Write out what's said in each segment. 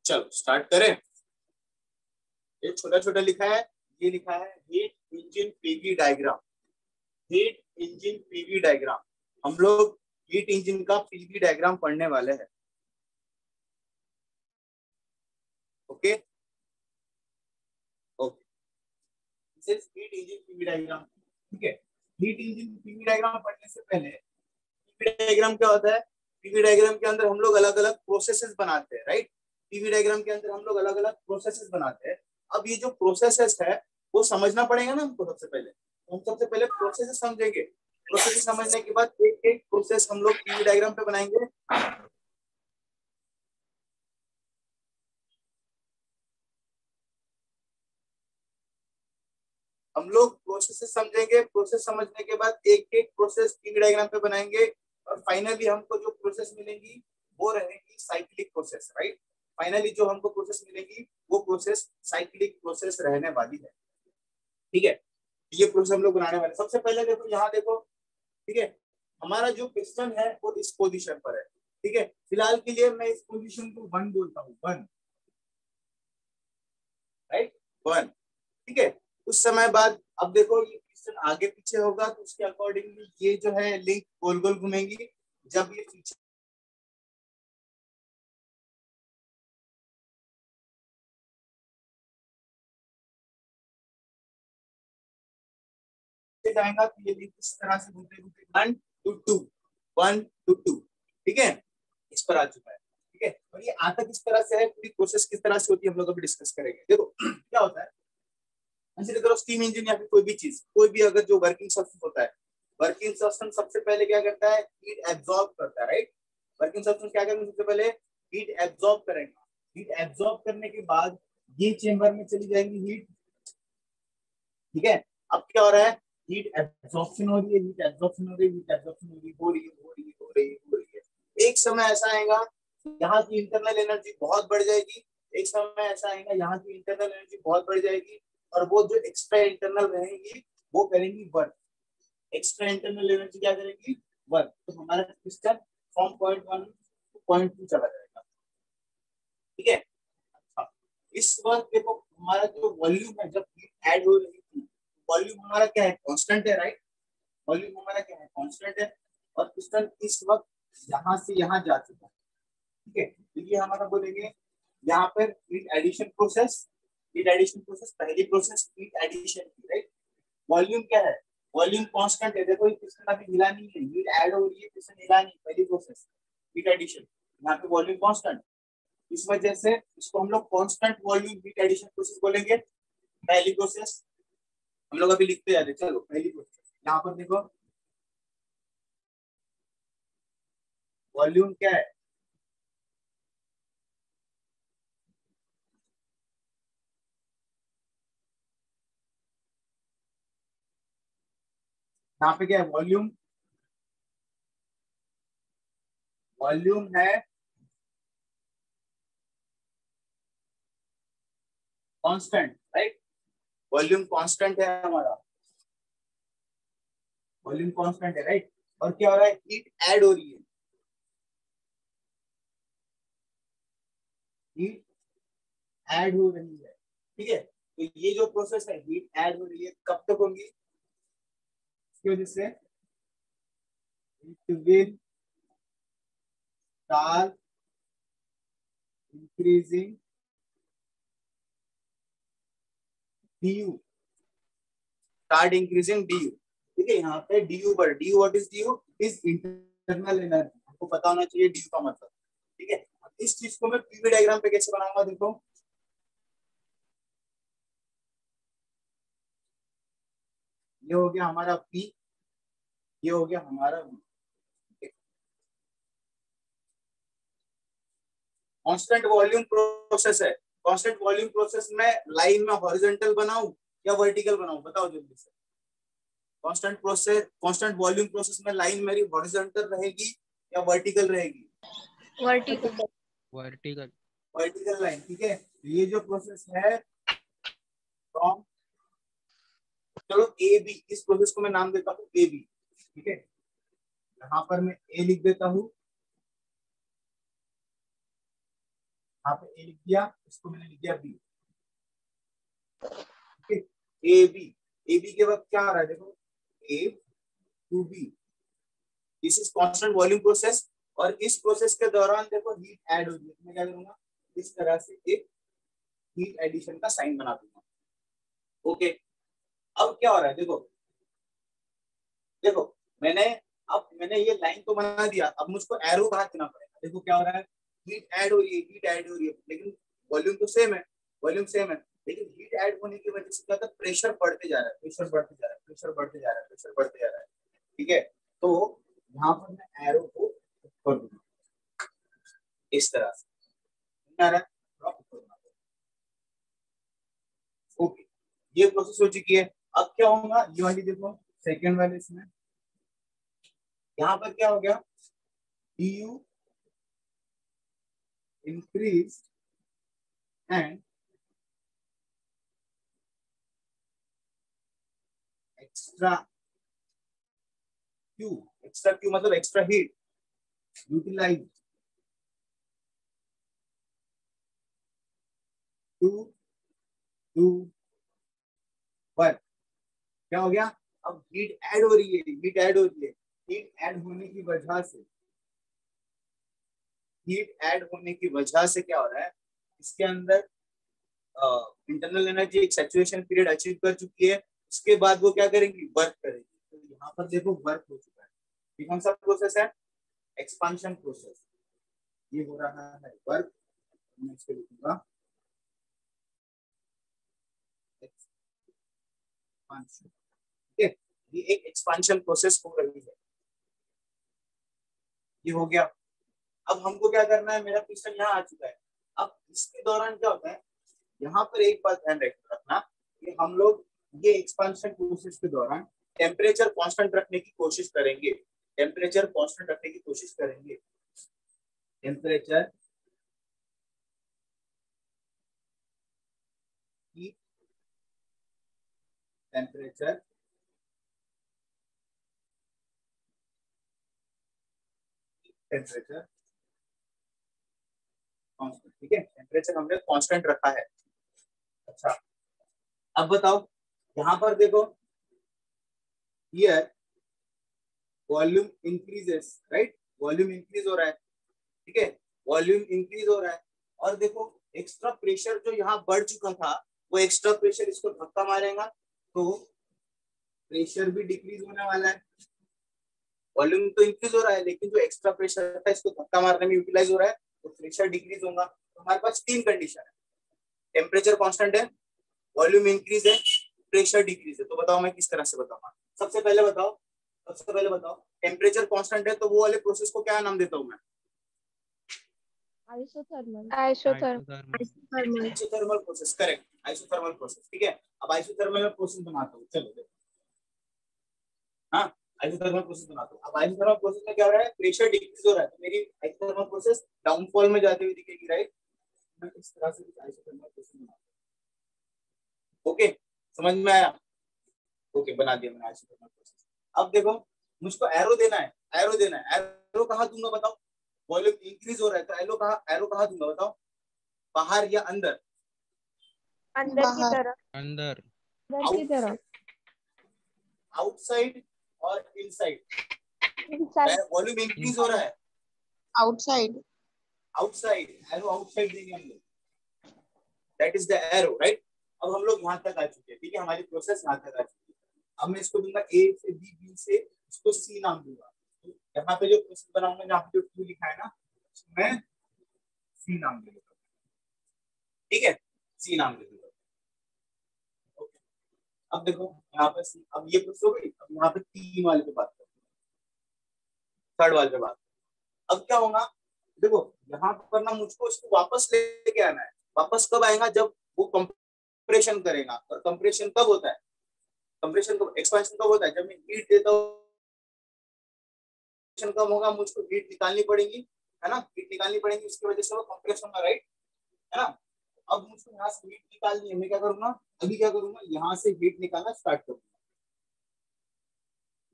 चलो स्टार्ट करें। ये छोटा छोटा लिखा है, ये लिखा है heat engine PV diagram. Heat engine PV diagram, हम लोग हीट इंजन का पीवी डायग्राम पढ़ने वाले हैं। ओके ओके, सिर्फ हीट इंजन पीवी डायग्राम। ठीक है, हीट इंजन पीवी डायग्राम पढ़ने से पहले पीवी डायग्राम क्या होता है? पीवी डायग्राम के अंदर हम लोग अलग अलग प्रोसेसेस बनाते हैं, राइट। पीवी डायग्राम के अंदर हम लोग अलग अलग प्रोसेसेस बनाते हैं। अब ये जो प्रोसेसेस है वो समझना पड़ेगा ना हमको। सबसे पहले हम सबसे पहले प्रोसेसेस समझेंगे। प्रोसेसेस समझने के बाद एक एक प्रोसेस हम लोग पीवी डायग्राम पे बनाएंगे। हम लोग प्रोसेस समझेंगे, प्रोसेस समझने के बाद एक एक प्रोसेस पीवी डायग्राम पे बनाएंगे और फाइनली हमको जो प्रोसेस मिलेंगी वो रहेगी साइक्लिक प्रोसेस, राइट। फाइनली जो हमको प्रोसेस मिलेगी वो प्रोसेस साइक्लिक प्रोसेस रहने वाली है। ठीक है, ये प्रोसेस हम लोग बनाने वाले। सबसे पहले देखो, यहाँ देखो, ठीक है, हमारा जो पिस्टन है वो इस पोजीशन पर है। ठीक है, फिलहाल के लिए मैं इस पोजीशन को 1 बोलता हूँ, 1, राइट, 1। ठीक है, उस समय बाद अब देखो ये पिस्टन आगे पीछे होगा तो उसके अकॉर्डिंगली ये जो है लिंक गोल गोल घूमेंगी। जब ये पीछे जाएगा तो ये लिंक इस तरह से घूमते घूमते 1 to 2, 1 to 2, ठीक है, इस पर आ चुका है। ठीक है, और ये आता किस तरह से है, पूरी प्रोसेस किस तरह से होती है हम लोग अभी डिस्कस करेंगे। देखो क्या होता है, कंसीडर करो स्टीम इंजन या फिर कोई भी चीज, कोई भी अगर जो वर्किंग सब्सटेंस होता है, वर्किंग सब्सटेंस सबसे पहले क्या करता है, हीट एब्जॉर्ब करता है, राइट। वर्किंग सब्सटेंस क्या करेंगे, सबसे पहले हीट एब्जॉर्ब करेंगे। हीट एब्जॉर्ब करने के बाद ये चेंबर में चली जाएगी हीट। ठीक है, अब क्या हो रहा है, हीट एब्जॉर्प्शन हो रही है, हीट एब्जॉर्प्शन हो रही है, हीट एब्जॉर्प्शन हो रही है, हो रही है, हो रही है, हो रही है, हो रही है। एक समय ऐसा आएगा यहाँ की इंटरनल एनर्जी बहुत बढ़ जाएगी। एक समय ऐसा आएगा यहाँ की इंटरनल एनर्जी बहुत बढ़ जाएगी और वो जो एक्स्ट्रा इंटरनल रहेंगी वो करेंगी वर्क। एक्स्ट्रा इंटरनल एनर्जी क्या करेंगी, वर्क। तो हमारा piston from point 1 two point 2 चला जाएगा। ठीक है, अच्छा, इस वक्त देखो हमारा जो वॉल्यूम है, जब हीट ऐड हो रही थी, वॉल्यूम हमारा क्या है, कांस्टेंट है, राइट। वॉल्यूम हमारा क्या है, कांस्टेंट है। और पिस्टन इस वक्त यहाँ से यहाँ जा चुका है। ठीक है, तो ये हमारा बोलेंगे यहाँ पर heat addition process. Heat addition process पहली प्रोसेस हीट एडिशन की, राइट। वॉल्यूम क्या है, वॉल्यूम कांस्टेंट है। देखो ये पिस्टन अभी हिला नहीं है, हीट ऐड हो रही है, पिस्टन हिला नहीं, पहली प्रोसेस हीट एडिशन। यहाँ पे वॉल्यूम कांस्टेंट, इस वजह से इसको हम लोग constant volume heat addition process बोलेंगे। पहली प्रोसेस हम लोग अभी लिखते जाते, चलो पहली प्रोसेस यहाँ पर देखो, वॉल्यूम क्या है, यहाँ पे क्या है, वॉल्यूम, वॉल्यूम है कांस्टेंट, राइट। वॉल्यूम कांस्टेंट है हमारा, वॉल्यूम कांस्टेंट है, राइट। और क्या हो रहा है, हीट ऐड हो रही है, हीट ऐड हो रही है। ठीक है, तो ये जो प्रोसेस है हीट ऐड हो रही है, कब तक होगी, इसकी वजह से it will start increasing du, start increasing du। ठीक है, यहाँ पे du बढ़, du what is du, is internal energy, आपको पता होना चाहिए du का मतलब। ठीक है, इस चीज को मैं पीवी डायग्राम पे कैसे बनाऊंगा, देखो ये हो गया हमारा P, ये हो गया हमारा V। कांस्टेंट वॉल्यूम प्रोसेस है, कांस्टेंट वॉल्यूम प्रोसेस में लाइन में हॉरिजॉन्टल बनाऊं या वर्टिकल बनाऊं, बताओ जल्दी से। Constant process, constant volume process में लाइन मेरी हॉरिजॉन्टल रहेगी या वर्टिकल रहेगी, वर्टिकल, वर्टिकल, वर्टिकल लाइन। ठीक है, ये जो प्रोसेस है फ्रॉम, चलो ए बी, इस प्रोसेस को मैं नाम देता हूँ ए बी। ठीक है, यहाँ पर मैं ए लिख देता हूँ, यहाँ पे ए लिख दिया, इसको मैंने लिख दिया बी। ए बी के वक्त क्या आ रहा है देखो, A to B, this is constant volume process. और इस प्रोसेस के दौरान देखो हीट ऐड होगी, मैं क्या करूंगा, इस तरह से एक हीट एडिशन का साइन बना दूंगा। ओके, अब क्या हो रहा है देखो, देखो मैंने अब मैंने ये लाइन तो बना दिया, अब मुझको एरो कहाँ देना पड़ेगा। देखो क्या हो रहा है, हीट ऐड हो रही है, हीट ऐड हो रही है, लेकिन वॉल्यूम तो सेम है, वॉल्यूम सेम है, लेकिन हीट ऐड होने की वजह से क्या होता है, प्रेशर बढ़ते जा रहा है, प्रेशर बढ़ते जा रहा है, प्रेशर बढ़ते जा रहा है, प्रेशर बढ़ते जा रहा है। ठीक है, तो यहाँ पर मैं एरो को ऊपर दूंगा इस तरह से, ओके, ये प्रोसेस हो चुकी है। अब क्या होगा, ये वाली देखो सेकेंड वाले इसमें, यहाँ पर क्या हो गया, du increase and extra Q, extra Q मतलब extra heat utilize to two one. क्या हो गया, अब हीट ऐड हो रही है, हीट ऐड हो रही है, हीट ऐड होने की वजह से, हीट ऐड होने की वजह से क्या हो रहा है, इसके अंदर इंटरनल एनर्जी एक सैचुरेशन पीरियड अचीव कर चुकी है। उसके बाद वो क्या करेंगी, वर्क करेंगी। तो यहाँ पर देखो वर्क हो चुका है, ये कौन सा प्रोसेस है, एक्सपांशन प्रोसेस, ये हो रहा है वर्क। मैं इसको लिखूंगा एक्सपांशन, ठीक है, ये एक एक्सपांशन प्रोसेस हो रही है, ये हो गया। अब हमको क्या करना है, मेरा पिस्टन यहाँ आ चुका है। अब इसके दौरान क्या होता है, यहाँ पर एक बात ध्यान रखना कि हम लोग ये एक्सपांशन प्रोसेस के दौरान टेम्परेचर कांस्टेंट रखने की कोशिश करेंगे, टेम्परेचर कांस्टेंट रखने की कोशिश करेंगे, टेम्परेचर की, टेम्परेचर टेम्परेचर कांस्टेंट, ठीक है, टेम्परेचर हमने कांस्टेंट रखा है। अच्छा, अब बताओ, यहाँ पर देखो, here volume increases, right, volume increase हो रहा है, ठीक है, वॉल्यूम इंक्रीज हो रहा है। और देखो एक्स्ट्रा प्रेशर जो यहाँ बढ़ चुका था, वो एक्स्ट्रा प्रेशर इसको धक्का मारेगा, तो प्रेशर भी डिक्रीज होने वाला है। वॉल्यूम तो इंक्रीज हो रहा है, लेकिन जो एक्स्ट्रा प्रेशर था इसको धक्का मारने में यूटिलाइज हो रहा है, तो प्रेशर डिक्रीज होगा। तो हमारे पास तीन कंडीशन है, टेम्परेचर कांस्टेंट है, वॉल्यूम इंक्रीज है, प्रेशर डिक्रीज है। तो बताओ मैं किस तरह से बताऊंगा। सबसे पहले बताओ, सबसे पहले बताओ, टेम्परेचर कांस्टेंट है तो वो वाले प्रोसेस को क्या नाम देता हूँ मैं, isothermal. Isothermal. Isothermal process, correct, isothermal process, ठीक है। अब आइसोथर्मल में प्रोसेस बनाता हूँ, चलो देखो, हाँ, आइसोथर्मल प्रोसेस बनाता हूँ। अब आइसोथर्मल प्रोसेस में क्या हो रहा है, प्रेशर डिक्रीज हो रहा है, तो मेरी आइसोथर्मल प्रोसेस डाउनफॉल में जाते हुए दिखेगी, राइट। मैं इस तरह से आइसोथर्मल प्रोसेस बनाता हूँ, ओके, समझ में आया, ओके, बना दिया मैंने आइसोथर्मल प्रोसेस। अब देखो मुझको एरो देना है, एरो देना है, एरो कहाँ दूंगा बताओ, वॉल्यूम इंक्रीज हो रहा है तो एरो कहाँ दूंगा बताओ, बाहर या अंदर, अंदर की बाहर। तरफ, अंदर। अंदर की तरफ, आउटसाइड और इनसाइड, इनसाइड, वॉल्यूम इंक्रीज हो रहा है, आउटसाइड। आउटसाइड, एरो आउटसाइड देंगे हम लोग, that is the arrow, right. अब हम लोग यहाँ तक आ चुके हैं, ठीक है, हमारी प्रोसेस यहाँ तक आ चुकी है। अब मैं इसको दूंगा ए से बी, बी से इसको सी नाम दूंगा। तो यहाँ पे जो प्रोसेस बनाऊंगा, जहाँ पे जो टू लिखा है ना, मैं सी नाम दे दूंगा, ठीक है, सी नाम दे दूंगा। ओके, अब देखो यहाँ पे सी, अब ये प्रोसेस हो गई। अब यहाँ पे तीन वाले पे बात करते हैं, थर्ड वाले पे बात। अब क्या होगा, देखो यहाँ पर ना मुझको इसको वापस लेके आना है। वापस कब आएगा, जब वो कंप्रेशन करेगा। और कंप्रेशन कब होता है, कंप्रेशन कब, एक्सपेंशन कब होता है, जब मैं हीट देता हूँ, कम होगा, मुझको हीट निकालनी पड़ेगी, है ना, हीट निकालनी पड़ेगी, उसकी वजह से वो कंप्रेस होगा, राइट, है ना। अब मुझको यहाँ से हीट निकालनी है, मैं क्या करूंगा, अभी क्या करूंगा, यहाँ से हीट निकालना स्टार्ट करूंगा,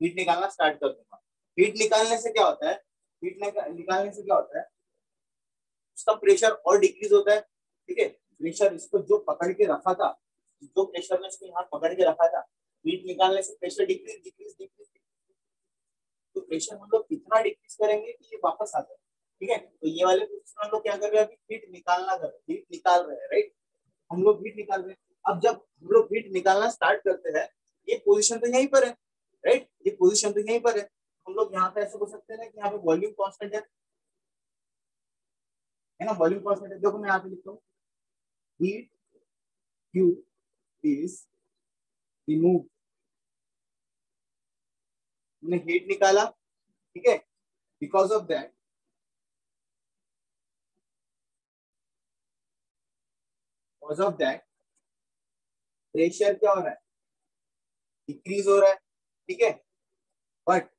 हीट निकालना स्टार्ट कर दूंगा। हीट निकालने से क्या होता है, हीट निकालने से क्या होता है, उसका प्रेशर और डिक्रीज होता है। ठीक है, प्रेशर इसको जो पकड़ के रखा था, जो प्रेशर ने इसको यहाँ पकड़ के रखा था, हीट निकालने से प्रेशर डिक्रीज डिक्रीज डिक्रीज, तो प्रेशर हम लोग कितना डिक्रीज करेंगे कि ये वापस आ जाए। ठीक है, तो ये वाले क्वेश्चन हम लोग क्या कर रहे हैं, अभी हीट निकालना कर रहे हैं, हीट निकाल रहे हैं, राइट। हम लोग हीट निकाल रहे हैं। अब जब हम लोग हीट निकालना स्टार्ट करते हैं, ये पोजीशन तो यहीं पर है, राइट, ये पोजीशन तो यहीं पर है। हम लोग यहाँ पे ऐसे बोल सकते हैं कि यहाँ पे वॉल्यूम कांस्टेंट है ना, वॉल्यूम कांस्टेंट है। देखो मैं यहाँ पे लिखता हूँ, हीट Q is removed, हमने हीट निकाला, ठीक है, बिकॉज ऑफ दैट प्रेशर क्या हो रहा है, डिक्रीज हो रहा है। ठीक है, बट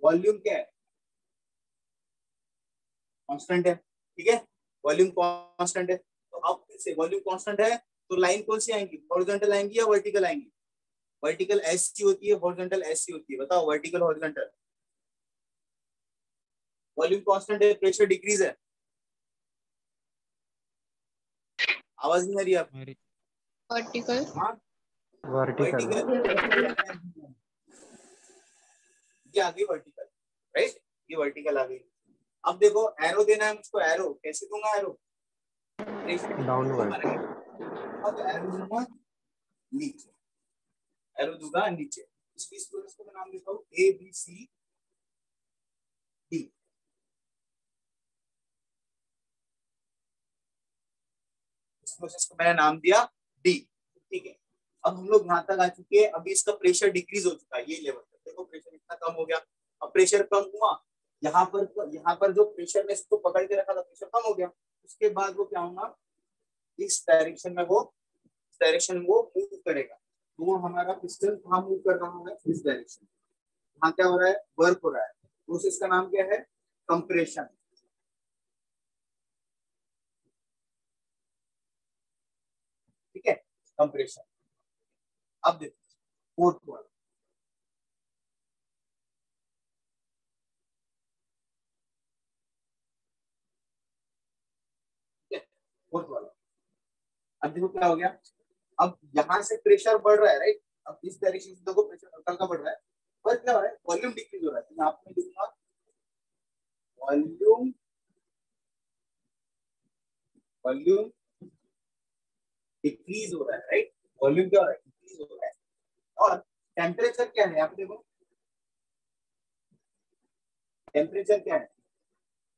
वॉल्यूम क्या है, कांस्टेंट है। ठीक है, वॉल्यूम कांस्टेंट है। तो अब फिर से वॉल्यूम कांस्टेंट है तो लाइन कौन सी आएंगी, हॉरिजॉन्टल आएंगी या वर्टिकल आएंगी? वर्टिकल एससी होती है, हॉरिजॉन्टल एससी होती है, बताओ वर्टिकल हॉरिजॉन्टल। वॉल्यूम कांस्टेंट है, प्रेशर डिक्रीज है। आवाज नहीं आ रही आप? वर्टिकल। हाँ, वर्टिकल। ये आ गई वर्टिकल, राइट, ये वर्टिकल आ गई। अब देखो एरो देना है मुझको, एरो कैसे दूंगा, एरो डाउनवर्ड। अब एरो दूंगा नीचे, एरो दूंगा नीचे। इस प्रोसेस को मैं नाम देता हूँ ए बी सी डी। इस प्रोसेस को मैंने नाम दिया डी। ठीक है, अब हम लोग यहाँ तक आ चुके हैं। अभी इसका प्रेशर डिक्रीज हो चुका है, ये लेवल तक देखो प्रेशर इतना कम हो गया। अब प्रेशर कम हुआ, यहाँ पर जो प्रेशर ने इसको पकड़ के रखा था, प्रेशर कम हो गया। उसके बाद वो क्या होगा, इस डायरेक्शन में वो मूव करेगा। तो वो हमारा पिस्टन कहाँ मूव कर रहा है, इस डायरेक्शन। यहाँ क्या हो रहा है, वर्क हो रहा है। प्रोसेस का नाम क्या है, कंप्रेशन। ठीक है, कंप्रेशन। अब देखो फोर्थ वाला, फोर्थ वाला। अब देखो क्या हो गया, अब यहाँ से प्रेशर बढ़ रहा है, राइट। अब इस डायरेक्शन से देखो प्रेशर हल्का हल्का बढ़ रहा है, पर क्या हो रहा है, वॉल्यूम डिक्रीज हो रहा है। तो यहाँ पे लिखूंगा वॉल्यूम डिक्रीज हो रहा है, राइट। वॉल्यूम क्या हो रहा है, डिक्रीज हो रहा है। और टेम्परेचर क्या है, यहाँ पे देखो टेम्परेचर क्या है,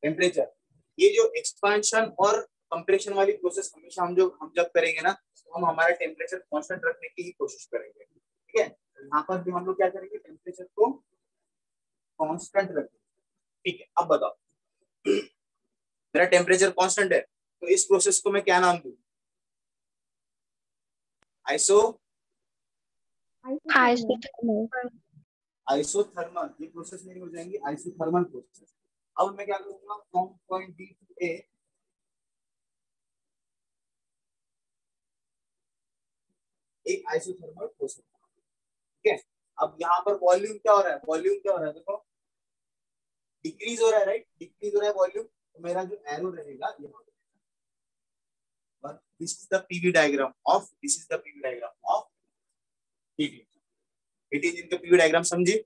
टेम्परेचर, ये जो एक्सपांशन और कंप्रेशन वाली प्रोसेस हमेशा हम जब करेंगे ना, तो हम हमारा टेम्परेचर कांस्टेंट रखने की ही कोशिश करेंगे। ठीक है, यहाँ पर भी हम लोग क्या करेंगे, टेम्परेचर को कांस्टेंट रखेंगे। ठीक है, अब बताओ मेरा टेम्परेचर कांस्टेंट है, तो इस प्रोसेस को मैं क्या नाम दूं, आइसोथर्मल। ये प्रोसेस मेरी हो जाएंगी आइसोथर्मल प्रोसेस। अब मैं क्या करूंगा, फ्रॉम पॉइंट बी टू ए एक आइसोथर्मल प्रोसेस। ठीक है, अब यहाँ पर वॉल्यूम क्या हो रहा है, देखो डिक्रीज हो रहा है, राइट, डिक्रीज हो रहा है वॉल्यूम। तो मेरा जो एरो रहेगा यहाँ पर, this is the PV diagram of heat engine का पीवी डायग्राम, समझे?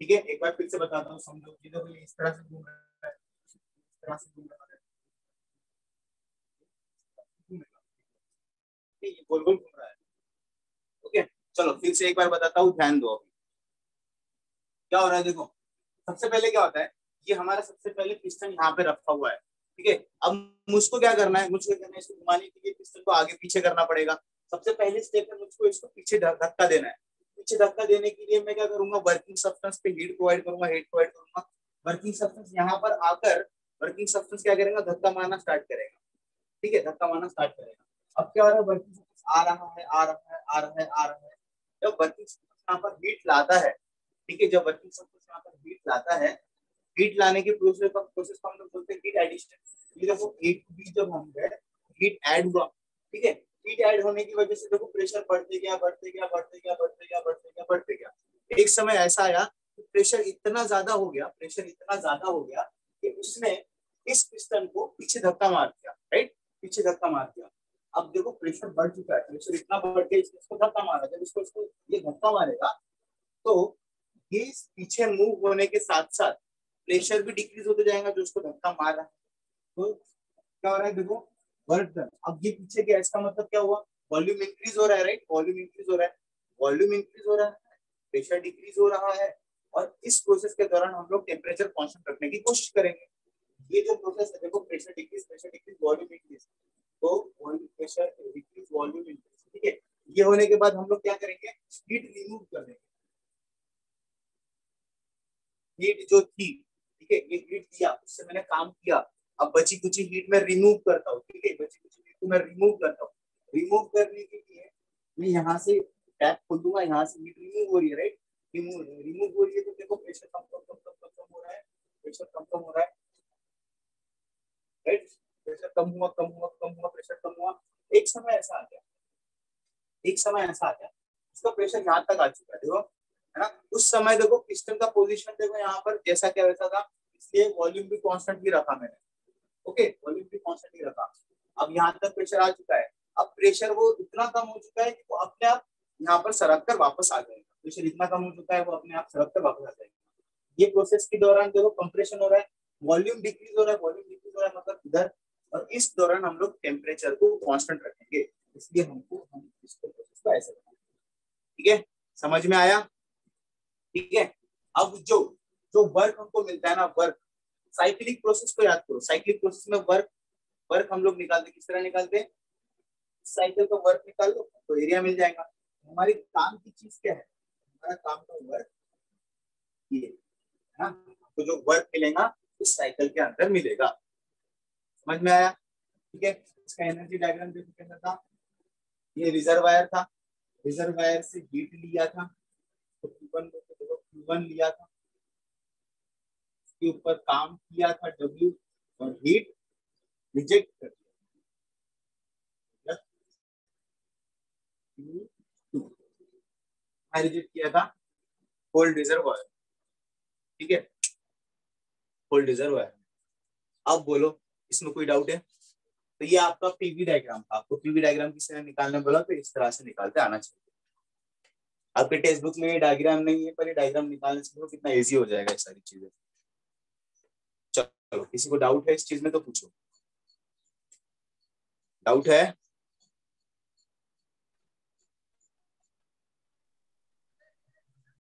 ठीक है, एक बार फिर से बताता हूँ, समझो। देखो ये इस तरह से घूम रहा है, इस तरह से घूम रहा है, ये गोल गोल घूम रहा है। ओके, चलो फिर से एक बार बताता हूँ, ध्यान दो। अभी क्या हो रहा है, देखो सबसे पहले क्या होता है, ये हमारा सबसे पहले पिस्टन यहाँ पे रखा हुआ है। ठीक है, अब मुझको क्या करना है, इसको घुमाने के लिए पिस्टन को आगे पीछे करना पड़ेगा। सबसे पहले स्टेप में मुझको इसको पीछे धक्का देना है। पीछे धक्का देने के लिए मैं क्या करूंगा, वर्किंग सब्सटेंस पे हीट प्रोवाइड करूंगा। वर्किंग सब्सटेंस यहाँ पर आकर वर्किंग सब्सटेंस क्या करेगा, धक्का मारना स्टार्ट करेगा। ठीक है, धक्का मारना स्टार्ट करेगा। अब क्या हो रहा है, वर्किंग सब्सटेंस आ रहा है। जब वर्किंग सब्सटेंस यहाँ पर हीट लाता है, ठीक है, जब वर्किंग सब्सटेंस यहाँ पर हीट लाता है, हीट लाने के प्रोसेस को हम लोग बोलते हैं हीट एडिशन। ये देखो एक भी जब हम गए, हीट ऐड हुआ। ठीक है, हीट ऐड होने की वजह से देखो प्रेशर बढ़ते गया। एक समय ऐसा आया कि प्रेशर इतना ज्यादा हो गया कि उसने इस पिस्टन को पीछे धक्का मार दिया, राइट, पीछे धक्का मार दिया। अब देखो प्रेशर बढ़ चुका है, प्रेशर इतना बढ़ गया, इसको धक्का मारा, जब इसको ये धक्का मारेगा तो ये पीछे मूव होने के साथ साथ प्रेशर भी डिक्रीज होते जाएगा जो उसको धक्का मार रहा है। तो क्या हो रहा है, देखो वर्क डन। अब ये पीछे गया, इसका मतलब क्या हुआ, वॉल्यूम इंक्रीज हो रहा है, राइट, वॉल्यूम इंक्रीज हो रहा है, वॉल्यूम इंक्रीज हो रहा है, प्रेशर डिक्रीज हो रहा है। और इस प्रोसेस के दौरान हम लोग टेम्परेचर कांस्टेंट रखने की कोशिश करेंगे। ये जो प्रोसेस है, देखो प्रेशर डिक्रीज वॉल्यूम इंक्रीज, तो volume pressure decrease volume increase, ठीक है। ये होने के बाद हम लोग क्या करेंगे, हीट रिमूव कर देंगे। हीट जो थी, ठीक है, ये हीट दिया, उससे मैंने काम किया, अब बची कुची हीट में रिमूव करता हूँ, ठीक है, बची कुची हीट को मैं रिमूव करता हूँ। रिमूव करने के लिए मैं यहाँ से टैप खोल दूंगा, यहाँ से हीट रिमूव हो रही है, राइट, रिमूव हो रही है, तो देखो प्रेशर कम हो रहा है, प्रेशर कम हो रहा है, राइट, प्रेशर कम हुआ, प्रेशर कम हुआ। एक समय ऐसा आ गया, इसका प्रेशर यहाँ तक आ चुका है, देखो, है ना। उस समय देखो पिस्टन का पोजीशन देखो यहाँ पर जैसा क्या वैसा था, इसलिए वॉल्यूम भी कांस्टेंट ही रखा मैंने, ओके, वॉल्यूम भी कांस्टेंट ही रखा। अब यहाँ तक प्रेशर आ चुका है, अब प्रेशर वो इतना कम हो चुका है कि वो अपने आप यहाँ पर सरक कर वापस आ जाएगा। प्रेशर इतना कम हो चुका है, वो अपने आप सरक कर वापस आ जाएगा। ये प्रोसेस के दौरान देखो कंप्रेशन हो रहा है, वॉल्यूम डिक्रीज हो रहा है, मतलब इधर। और इस दौरान हम लोग टेम्परेचर को कांस्टेंट रखेंगे, इसलिए हम इसको प्रोसेस को ऐसे रखेंगे, ठीक है, समझ में आया, ठीक है। अब जो वर्क हमको मिलता है ना, वर्क, साइक्लिक प्रोसेस को याद करो, साइक्लिक प्रोसेस में वर्क हम लोग निकालते, किस तरह निकालते हैं, साइकिल का वर्क निकाल लो तो एरिया मिल जाएगा। हमारी काम की चीज क्या है, हमारा काम का वर्क ये है ना, तो जो वर्क मिलेगा इस साइकिल के अंदर मिलेगा, समझ में आया, ठीक है। इसका एनर्जी डायग्राम देखो कैसा था, ये रिजर्वायर था, रिजर्वायर से हीट लिया था, तो Q1 लिया था, उसके ऊपर काम किया था W, और हीट रिजेक्ट कर दिया, रिजेक्ट किया था कोल्ड रिजर्वायर, ठीक है, कोल्ड रिजर्वायर। अब बोलो इसमें कोई डाउट है, तो ये आपका पीवी डायग्राम था, आपको पीवी डायग्राम किसी ने निकालने बोला तो इस तरह से निकालते आना चाहिए। आपके टेक्स्ट बुक में ये डायग्राम नहीं है, पर ये डायग्राम निकालने से कितना इजी हो जाएगा ये सारी चीजें। चलो किसी को डाउट है इस चीज में तो पूछो, डाउट है।